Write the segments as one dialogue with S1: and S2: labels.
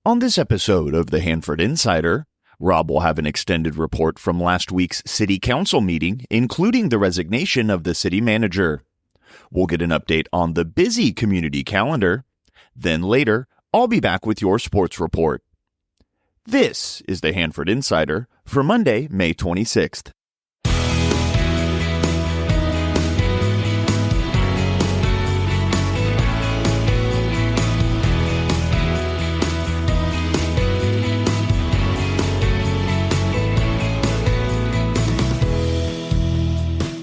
S1: On this episode of the Hanford Insider, Rob will have an extended report from last week's City Council meeting, including the resignation of the City Manager. We'll get an update on the busy community calendar. Then later, I'll be back with your sports report. This is the Hanford Insider for Monday, May 26th.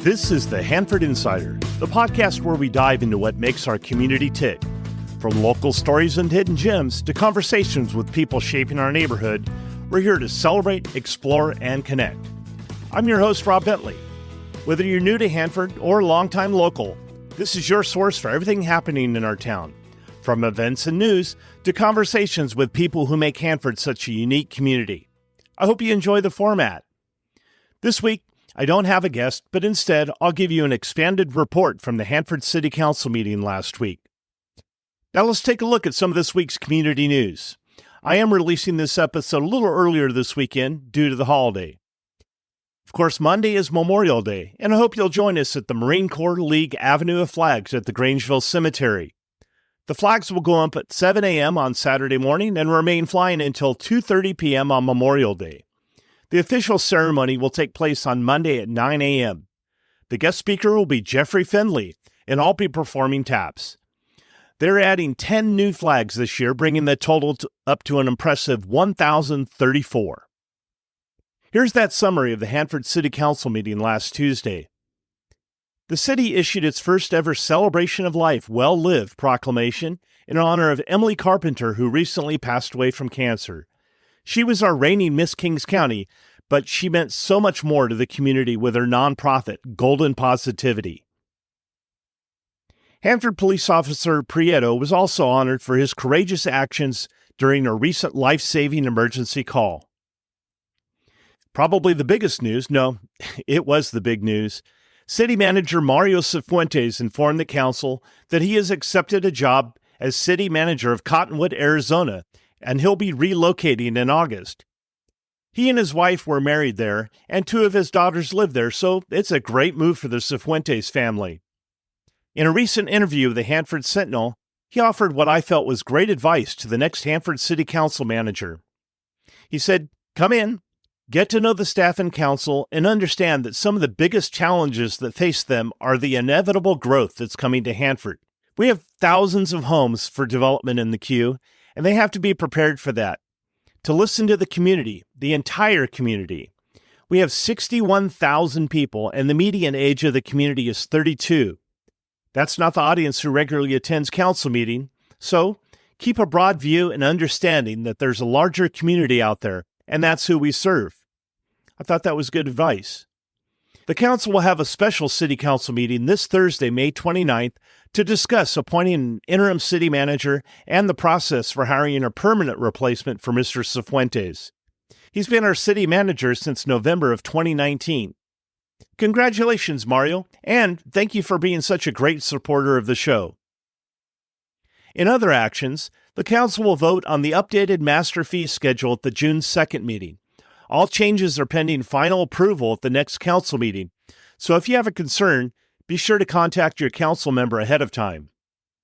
S2: This is the Hanford Insider, the podcast where we dive into what makes our community tick. From local stories and hidden gems to conversations with people shaping our neighborhood, we're here to celebrate, explore, and connect. I'm your host, Rob Bentley. Whether you're new to Hanford or a longtime local, this is your source for everything happening in our town. From events and news to conversations with people who make Hanford such a unique community. I hope you enjoy the format. This week, I don't have a guest, but instead, I'll give you an expanded report from the Hanford City Council meeting last week. Now let's take a look at some of this week's community news. I am releasing this episode a little earlier this weekend due to the holiday. Of course, Monday is Memorial Day, and I hope you'll join us at the Marine Corps League Avenue of Flags at the Grangeville Cemetery. The flags will go up at 7 a.m. on Saturday morning and remain flying until 2:30 p.m. on Memorial Day. The official ceremony will take place on Monday at 9 a.m. The guest speaker will be Jeffrey Findley, and I'll be performing taps. They're adding 10 new flags this year, bringing the total up to an impressive 1,034. Here's that summary of the Hanford City Council meeting last Tuesday. The city issued its first ever Celebration of Life Well Lived proclamation in honor of Emily Carpenter, who recently passed away from cancer. She was our reigning Miss Kings County, but she meant so much more to the community with her nonprofit, Golden Positivity. Hanford Police Officer Prieto was also honored for his courageous actions during a recent life-saving emergency call. Probably the biggest news, no, it was the big news. City Manager Mario Cifuentez informed the council that he has accepted a job as City Manager of Cottonwood, Arizona, and he'll be relocating in August. He and his wife were married there, and 2 of his daughters live there, so it's a great move for the Cifuentez family. In a recent interview with the Hanford Sentinel, he offered what I felt was great advice to the next Hanford City Council manager. He said, "Come in, get to know the staff and council, and understand that some of the biggest challenges that face them are the inevitable growth that's coming to Hanford. We have thousands of homes for development in the queue, and they have to be prepared for that. To listen to the community, the entire community. We have 61,000 people, and the median age of the community is 32. That's not the audience who regularly attends council meeting, so keep a broad view and understanding that there's a larger community out there, and that's who we serve." I thought that was good advice. The council will have a special city council meeting this Thursday, May 29th, to discuss appointing an interim city manager and the process for hiring a permanent replacement for Mr. Cifuentez. He's been our city manager since November of 2019. Congratulations, Mario, and thank you for being such a great supporter of the show. In other actions, the council will vote on the updated master fee schedule at the June 2nd meeting. All changes are pending final approval at the next council meeting, so if you have a concern, be sure to contact your council member ahead of time.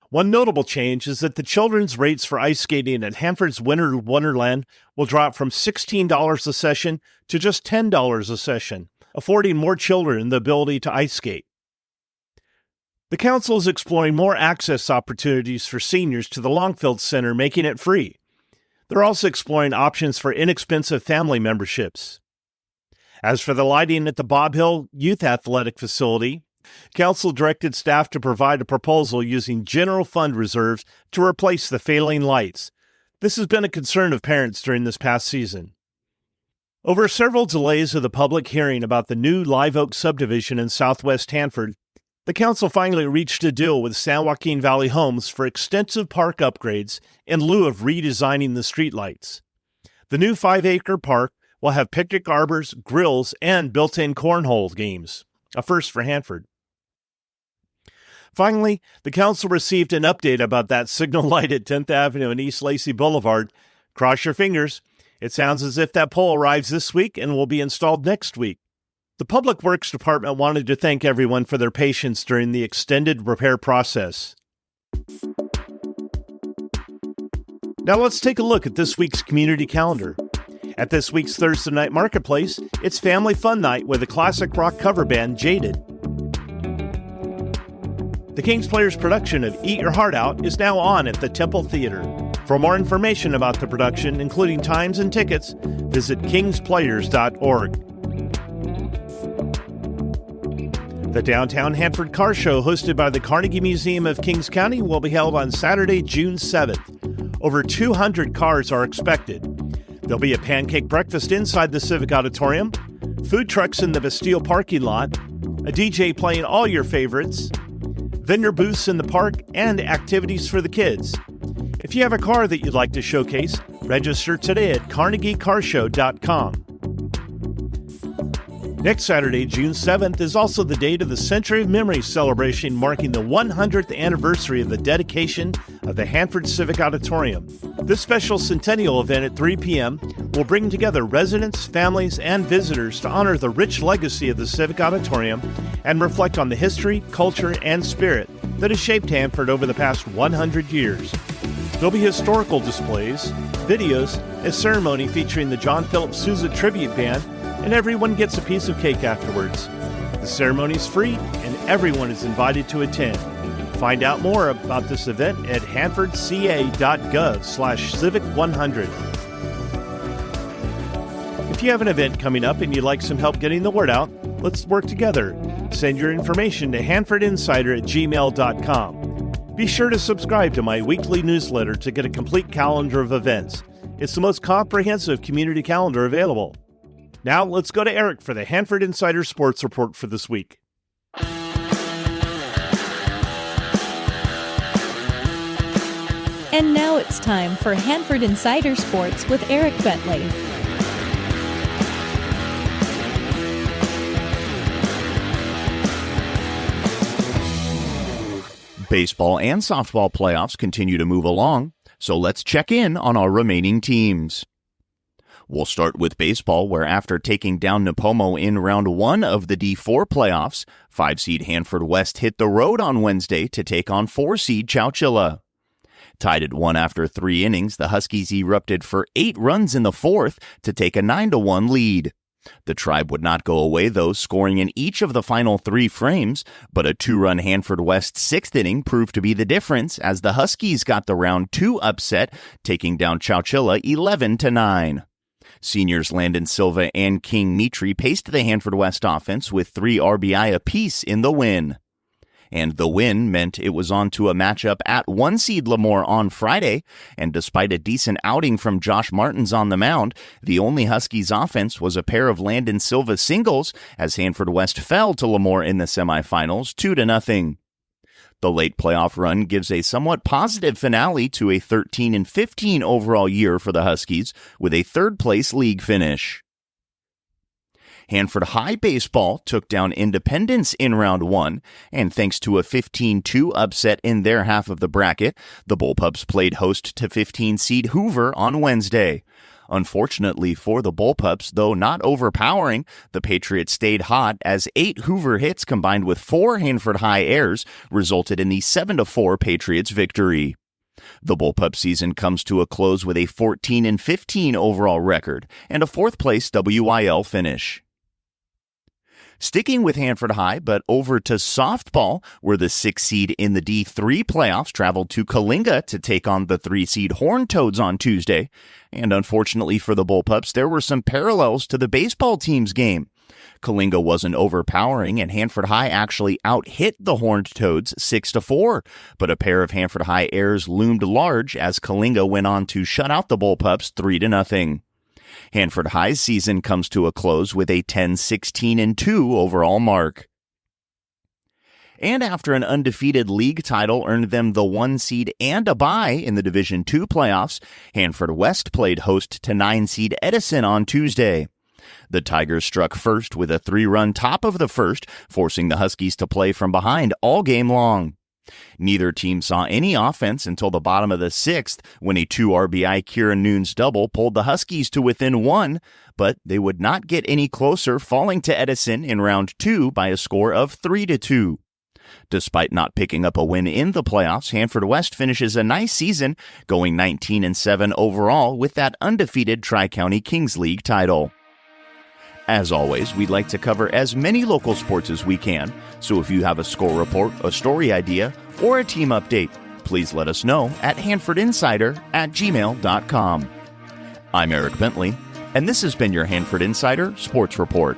S2: One notable change is that the children's rates for ice skating at Hanford's Winter Wonderland will drop from $16 a session to just $10 a session, affording more children the ability to ice skate. The council is exploring more access opportunities for seniors to the Longfield Center, making it free. They're also exploring options for inexpensive family memberships. As for the lighting at the Bob Hill Youth Athletic Facility, council directed staff to provide a proposal using general fund reserves to replace the failing lights. This has been a concern of parents during this past season. Over several delays of the public hearing about the new Live Oak subdivision in southwest Hanford, the council finally reached a deal with San Joaquin Valley Homes for extensive park upgrades in lieu of redesigning the streetlights. The new 5-acre park will have picnic arbors, grills, and built-in cornhole games, a first for Hanford. Finally, the council received an update about that signal light at 10th Avenue and East Lacey Boulevard Cross your fingers. It sounds as if that pole arrives this week and will be installed next week. The Public Works Department wanted to thank everyone for their patience during the extended repair process. Now let's take a look at this week's community calendar. At this week's Thursday Night Marketplace, it's Family Fun Night with a classic rock cover band, Jaded. The King's Players production of Eat Your Heart Out is now on at the Temple Theater. For more information about the production, including times and tickets, visit kingsplayers.org. The Downtown Hanford Car Show, hosted by the Carnegie Museum of Kings County, will be held on Saturday, June 7th. Over 200 cars are expected. There'll be a pancake breakfast inside the Civic Auditorium, food trucks in the Bastille parking lot, a DJ playing all your favorites, vendor booths in the park, and activities for the kids. If you have a car that you'd like to showcase, register today at carnegiecarshow.com. Next Saturday, June 7th, is also the date of the Century of Memory celebration, marking the 100th anniversary of the dedication of the Hanford Civic Auditorium. This special centennial event at 3 p.m. will bring together residents, families, and visitors to honor the rich legacy of the Civic Auditorium and reflect on the history, culture, and spirit that has shaped Hanford over the past 100 years. There'll be historical displays, videos, a ceremony featuring the John Philip Sousa Tribute Band, and everyone gets a piece of cake afterwards. The ceremony is free, and everyone is invited to attend. Find out more about this event at hanfordca.gov/civic100. If you have an event coming up and you'd like some help getting the word out, let's work together. Send your information to hanfordinsider@gmail.com. Be sure to subscribe to my weekly newsletter to get a complete calendar of events. It's the most comprehensive community calendar available. Now, let's go to Eric for the Hanford Insider Sports Report for this week.
S3: And now it's time for Hanford Insider Sports with Eric Bentley.
S1: Baseball and softball playoffs continue to move along, so let's check in on our remaining teams. We'll start with baseball, where after taking down Nipomo in round 1 of the D4 playoffs, 5-seed Hanford West hit the road on Wednesday to take on 4-seed Chowchilla. Tied at 1 after 3 innings, the Huskies erupted for 8 runs in the 4th to take a 9-1 lead. The Tribe would not go away, though, scoring in each of the final 3 frames, but a 2-run Hanford West 6th inning proved to be the difference as the Huskies got the round 2 upset, taking down Chowchilla 11-9. Seniors Landon Silva and King Mitri paced the Hanford West offense with 3 RBI apiece in the win. And the win meant it was on to a matchup at 1-seed Lemoore on Friday, and despite a decent outing from Josh Martins on the mound, the only Huskies offense was a pair of Landon Silva singles as Hanford West fell to Lemoore in the semifinals 2-0. The late playoff run gives a somewhat positive finale to a 13-15 overall year for the Huskies, with a third-place league finish. Hanford High Baseball took down Independence in round 1, and thanks to a 15-2 upset in their half of the bracket, the Bullpups played host to 15-seed Hoover on Wednesday. Unfortunately for the Bullpups, though not overpowering, the Patriots stayed hot as 8 Hoover hits combined with 4 Hanford High errors resulted in the 7-4 Patriots victory. The Bullpup season comes to a close with a 14-15 overall record and a 4th-place WIL finish. Sticking with Hanford High, but over to softball, where the 6th seed in the D3 playoffs traveled to Kalinga to take on the 3-seed Horned Toads on Tuesday. And unfortunately for the Bullpups, there were some parallels to the baseball team's game. Kalinga wasn't overpowering, and Hanford High actually out-hit the Horned Toads 6-4, but a pair of Hanford High errors loomed large as Kalinga went on to shut out the Bullpups 3-0. Hanford High's season comes to a close with a 10-16-2 overall mark. And after an undefeated league title earned them the 1 seed and a bye in the Division II playoffs, Hanford West played host to 9-seed Edison on Tuesday. The Tigers struck first with a 3-run top of the first, forcing the Huskies to play from behind all game long. Neither team saw any offense until the bottom of the sixth when a 2 RBI Kieran Noon's double pulled the Huskies to within 1, but they would not get any closer, falling to Edison in round 2 by a score of 3-2. Despite not picking up a win in the playoffs, Hanford West finishes a nice season, going 19-7 overall with that undefeated Tri-County Kings League title. As always, we'd like to cover as many local sports as we can, so if you have a score report, a story idea, or a team update, please let us know at hanfordinsider@gmail.com. I'm Eric Bentley, and this has been your Hanford Insider Sports Report.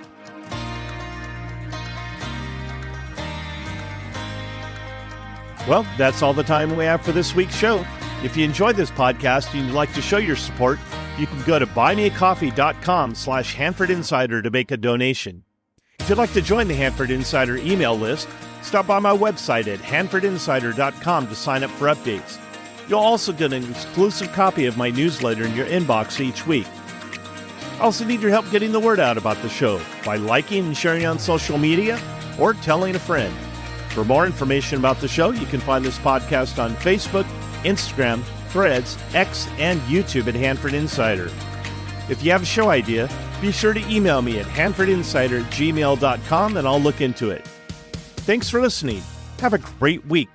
S2: Well, that's all the time we have for this week's show. If you enjoyed this podcast and you'd like to show your support, you can go to buymeacoffee.com/Hanford Insider to make a donation. If you'd like to join the Hanford Insider email list, stop by my website at hanfordinsider.com to sign up for updates. You'll also get an exclusive copy of my newsletter in your inbox each week. I also need your help getting the word out about the show by liking and sharing on social media or telling a friend. For more information about the show, you can find this podcast on Facebook, Instagram, Threads, X, and YouTube at Hanford Insider. If you have a show idea, be sure to email me at hanfordinsider@gmail.com and I'll look into it. Thanks for listening. Have a great week.